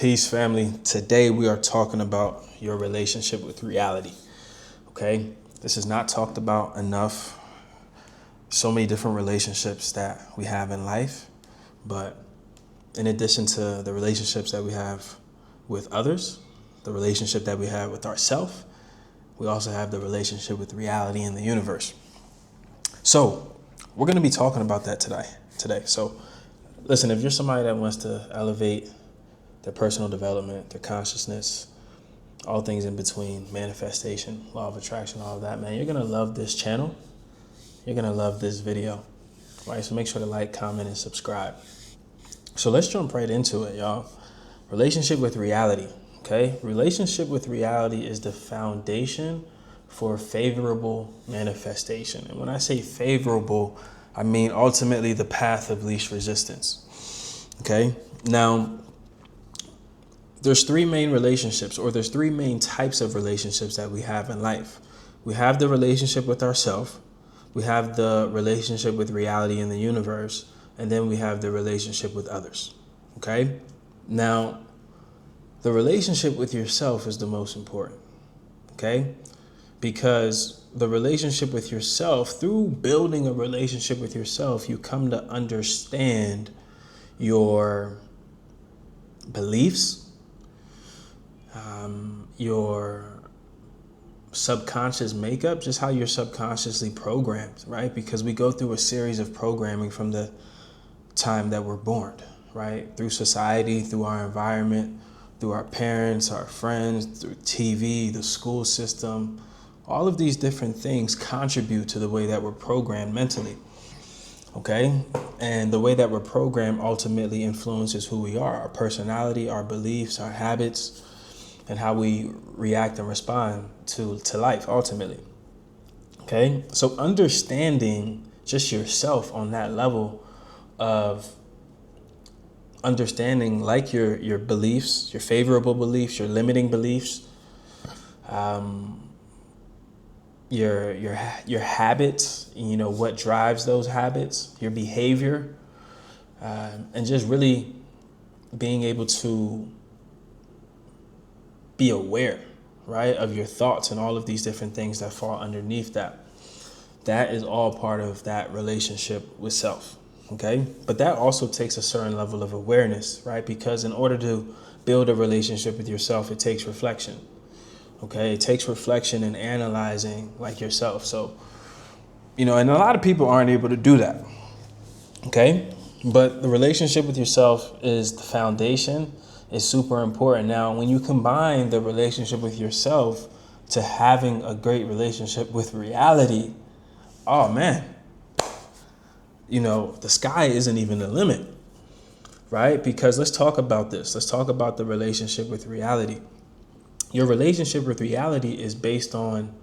Peace, family. Today we are talking about your relationship with reality. Okay? This is not talked about enough. So many different relationships that we have in life, but in addition to the relationships that we have with others, the relationship that we have with ourselves, we also have the relationship with reality in the universe. So we're going to be talking about that today. So listen, if you're somebody that wants to elevate their personal development, their consciousness, all things in between, manifestation, law of attraction, all of that, man, you're going to love this channel. You're going to love this video, right? So make sure to like, comment, and subscribe. So let's jump right into it, y'all. Relationship with reality, okay? Relationship with reality is the foundation for favorable manifestation. And when I say favorable, I mean ultimately the path of least resistance, okay? Now, there's three main relationships, or there's three main types of relationships that we have in life. We have the relationship with ourselves, we have the relationship with reality in the universe, and then we have the relationship with others, okay? Now, the relationship with yourself is the most important, okay? Because the relationship with yourself, through building a relationship with yourself, you come to understand your beliefs, your subconscious makeup, just how you're subconsciously programmed, right? Because we go through a series of programming from the time that we're born, right? Through society, through our environment, through our parents, our friends, through TV, the school system. All of these different things contribute to the way that we're programmed mentally, okay? And the way that we're programmed ultimately influences who we are, our personality, our beliefs, our habits, and how we react and respond to life ultimately, okay? So understanding just yourself on that level of understanding, like your beliefs, your favorable beliefs, your limiting beliefs, your habits, you know, what drives those habits, your behavior, and just really being able to be aware, right, of your thoughts and all of these different things that fall underneath that. That is all part of that relationship with self, okay? But that also takes a certain level of awareness, right? Because in order to build a relationship with yourself, it takes reflection, okay? It takes reflection and analyzing like yourself. So, you know, and a lot of people aren't able to do that, okay? But the relationship with yourself is the foundation. Is super important. Now, when you combine the relationship with yourself to having a great relationship with reality, oh man, you know, the sky isn't even the limit, right? Because let's talk about this. Let's talk about the relationship with reality. Your relationship with reality is based on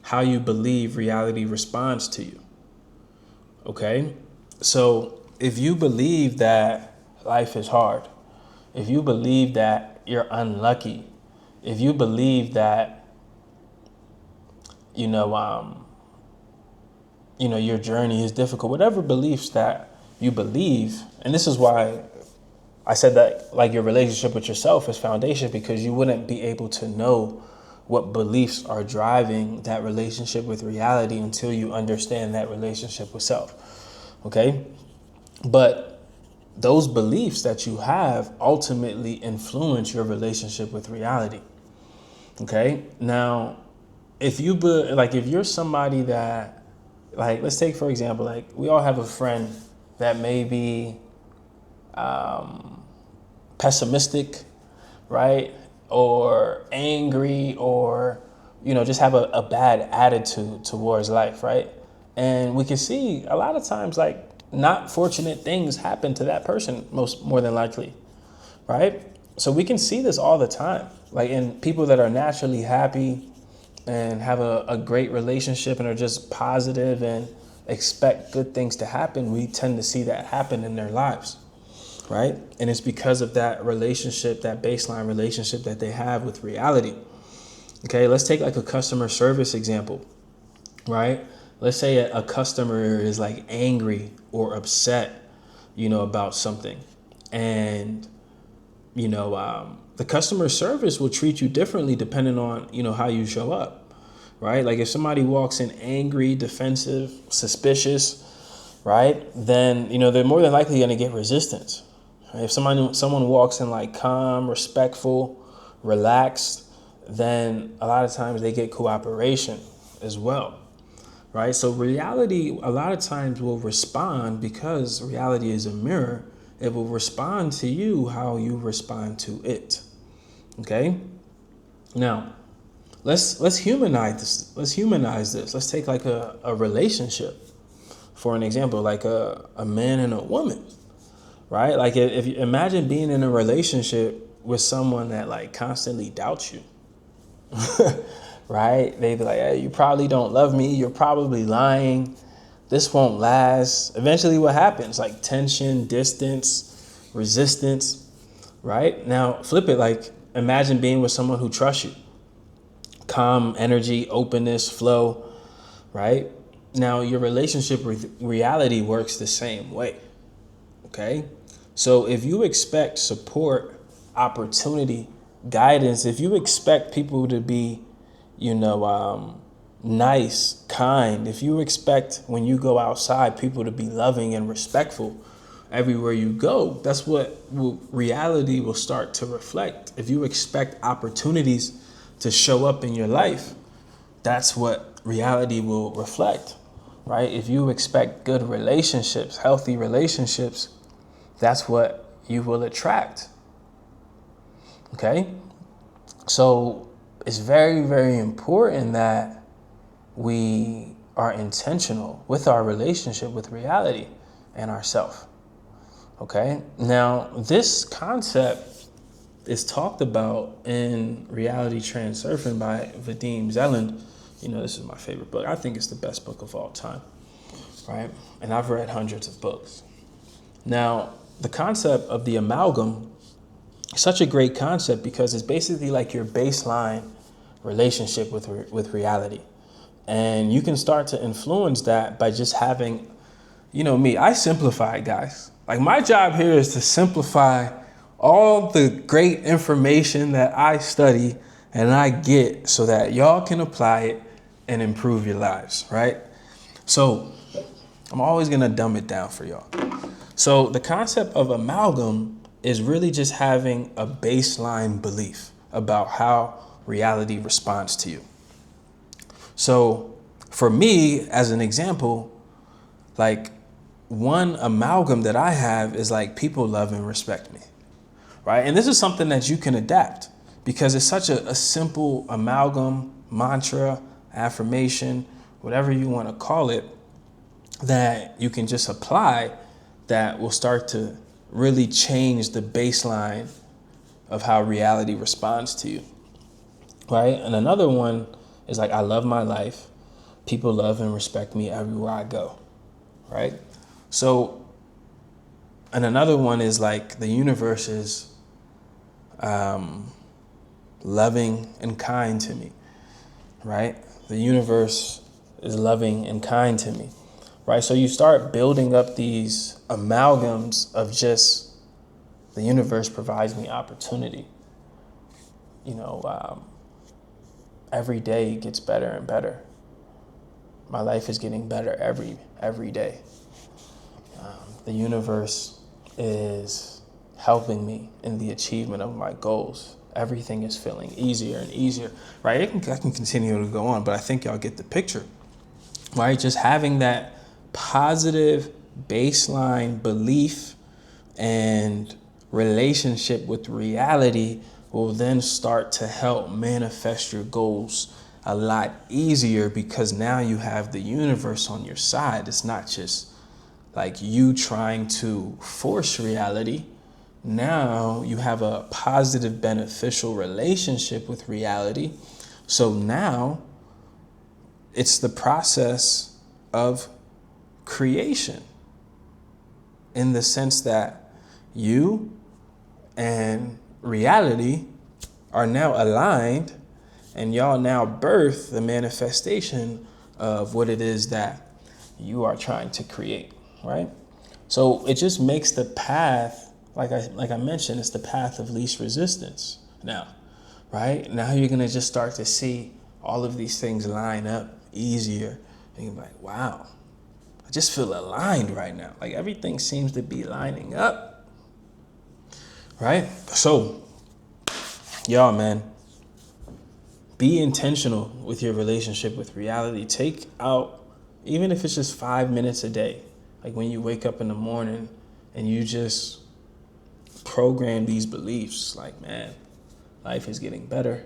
how you believe reality responds to you, okay? So if you believe that life is hard, if you believe that you're unlucky, if you believe that, your journey is difficult, whatever beliefs that you believe, and this is why I said that, like, your relationship with yourself is foundation, because you wouldn't be able to know what beliefs are driving that relationship with reality until you understand that relationship with self, okay? But those beliefs that you have ultimately influence your relationship with reality, okay? Now, if you're somebody that, like, let's take, for example, like, we all have a friend that may be pessimistic, right? Or angry, or, just have a bad attitude towards life, right? And we can see a lot of times, like, not fortunate things happen to that person, more than likely, right? So we can see this all the time, like in people that are naturally happy and have a great relationship and are just positive and expect good things to happen. We tend to see that happen in their lives, right? And it's because of that relationship, that baseline relationship that they have with reality. Okay, let's take like a customer service example, right? Let's say a customer is like angry or upset, about something. And the customer service will treat you differently depending on, how you show up, right? Like if somebody walks in angry, defensive, suspicious, right, then, they're more than likely going to get resistance. Right? If someone walks in like calm, respectful, relaxed, then a lot of times they get cooperation as well, right? So reality a lot of times will respond, because reality is a mirror. It will respond to you how you respond to it. Okay? Now, let's humanize this. Let's take like a relationship for an example, like a man and a woman, right? Like if you imagine being in a relationship with someone that like constantly doubts you, right? They be like, hey, you probably don't love me. You're probably lying. This won't last. Eventually what happens? Like tension, distance, resistance, right? Now flip it, like imagine being with someone who trusts you. Calm energy, openness, flow, right? Now your relationship with reality works the same way, okay? So if you expect support, opportunity, guidance, if you expect people to be, nice, kind, if you expect when you go outside people to be loving and respectful everywhere you go, that's what reality will start to reflect. If you expect opportunities to show up in your life, that's what reality will reflect, right? If you expect good relationships, healthy relationships, that's what you will attract. Okay? So it's very, very important that we are intentional with our relationship with reality and ourself. Okay? Now, this concept is talked about in Reality Transurfing by Vadim, Zeland. This is my favorite book. I think it's the best book of all time, right? And I've read hundreds of books. Now, the concept of the amalgam is such a great concept because it's basically like your baseline relationship with reality. And you can start to influence that by just having, me, I simplify it, guys. Like my job here is to simplify all the great information that I study and I get so that y'all can apply it and improve your lives, right? So I'm always gonna dumb it down for y'all. So the concept of amalgam is really just having a baseline belief about how reality responds to you. So for me, as an example, like one amalgam that I have is like people love and respect me, right? And this is something that you can adapt because it's such a simple amalgam, mantra, affirmation, whatever you want to call it, that you can just apply that will start to really change the baseline of how reality responds to you, right? And another one is like, I love my life. People love and respect me everywhere I go, right? So, and another one is like, the universe is loving and kind to me, right? The universe is loving and kind to me, right? So you start building up these amalgams of just the universe provides me opportunity. Every day gets better and better. My life is getting better every day. The universe is helping me in the achievement of my goals. Everything is feeling easier and easier, right? I can continue to go on, but I think y'all get the picture, right? Just having that positive baseline belief and relationship with reality will then start to help manifest your goals a lot easier because now you have the universe on your side. It's not just like you trying to force reality. Now you have a positive, beneficial relationship with reality. So now it's the process of creation in the sense that you and reality are now aligned and y'all now birth the manifestation of what it is that you are trying to create, right? So it just makes the path like I mentioned, it's the path of least resistance now, right? Now you're gonna just start to see all of these things line up easier. And you're like, wow, I just feel aligned right now. Like everything seems to be lining up, right? So, y'all, man, be intentional with your relationship with reality. Take out, even if it's just 5 minutes a day, like when you wake up in the morning and you just program these beliefs like, man, life is getting better.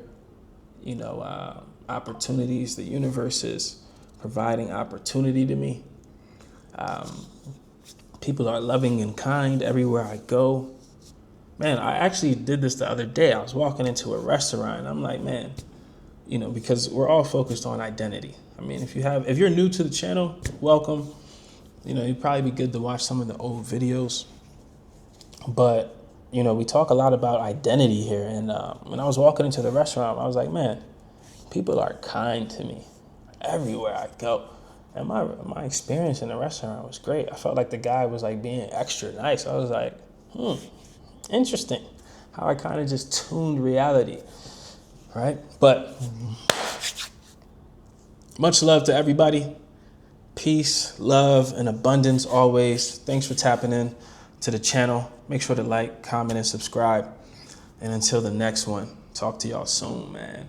Opportunities, the universe is providing opportunity to me. People are loving and kind everywhere I go. Man, I actually did this the other day. I was walking into a restaurant and I'm like, man, because we're all focused on identity. I mean, if you're new to the channel, welcome. You'd probably be good to watch some of the old videos. But, we talk a lot about identity here. And when I was walking into the restaurant, I was like, man, people are kind to me everywhere I go. And my experience in the restaurant was great. I felt like the guy was like being extra nice. I was like, interesting how I kind of just tuned reality, right? But much love to everybody. Peace, love, and abundance always. Thanks for tapping in to the channel. Make sure to like, comment, and subscribe. And until the next one, talk to y'all soon, man.